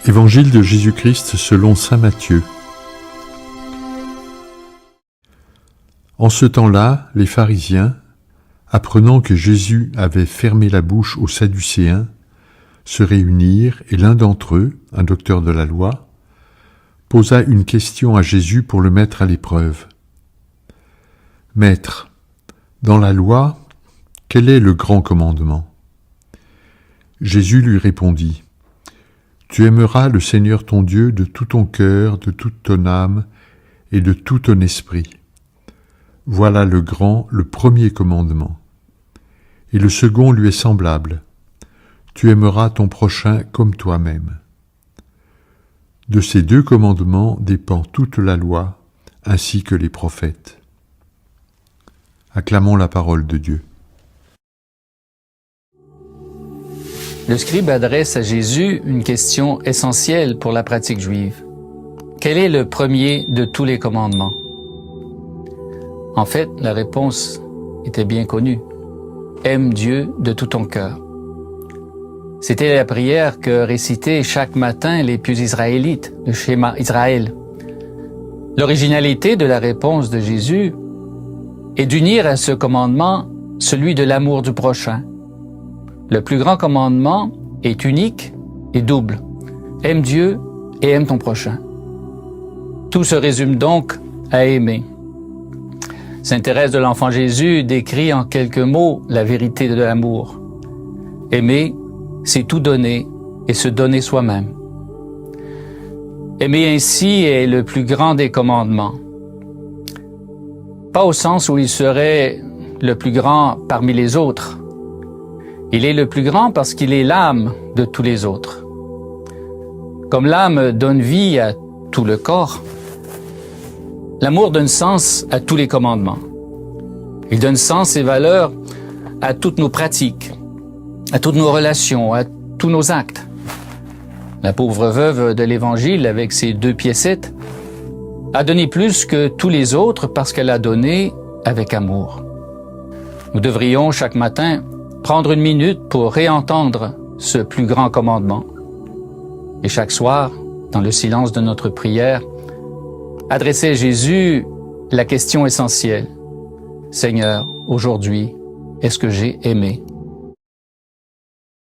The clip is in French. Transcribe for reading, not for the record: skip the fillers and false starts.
Évangile de Jésus-Christ selon saint Matthieu. En ce temps-là, les pharisiens, apprenant que Jésus avait fermé la bouche aux Sadducéens, se réunirent et l'un d'entre eux, un docteur de la loi, posa une question à Jésus pour le mettre à l'épreuve. « Maître, dans la loi, quel est le grand commandement ?» Jésus lui répondit : « Tu aimeras le Seigneur ton Dieu de tout ton cœur, de toute ton âme et de tout ton esprit. Voilà le premier commandement. Et le second lui est semblable. Tu aimeras ton prochain comme toi-même. De ces deux commandements dépend toute la loi, ainsi que les prophètes. » Acclamons la parole de Dieu. Le scribe adresse à Jésus une question essentielle pour la pratique juive. Quel est le premier de tous les commandements? En fait, la réponse était bien connue. Aime Dieu de tout ton cœur. C'était la prière que récitaient chaque matin les pieux israélites, le schéma Israël. L'originalité de la réponse de Jésus est d'unir à ce commandement celui de l'amour du prochain. Le plus grand commandement est unique et double. Aime Dieu et aime ton prochain. Tout se résume donc à aimer. Sainte Thérèse de l'Enfant Jésus décrit en quelques mots la vérité de l'amour. Aimer, c'est tout donner et se donner soi-même. Aimer ainsi est le plus grand des commandements. Pas au sens où il serait le plus grand parmi les autres. Il est le plus grand parce qu'il est l'âme de tous les autres. Comme l'âme donne vie à tout le corps, l'amour donne sens à tous les commandements. Il donne sens et valeur à toutes nos pratiques, à toutes nos relations, à tous nos actes. La pauvre veuve de l'Évangile, avec ses 2 piécettes, a donné plus que tous les autres parce qu'elle a donné avec amour. Nous devrions chaque matin prendre une minute pour réentendre ce plus grand commandement. Et chaque soir, dans le silence de notre prière, adresser à Jésus la question essentielle. Seigneur, aujourd'hui, est-ce que j'ai aimé ?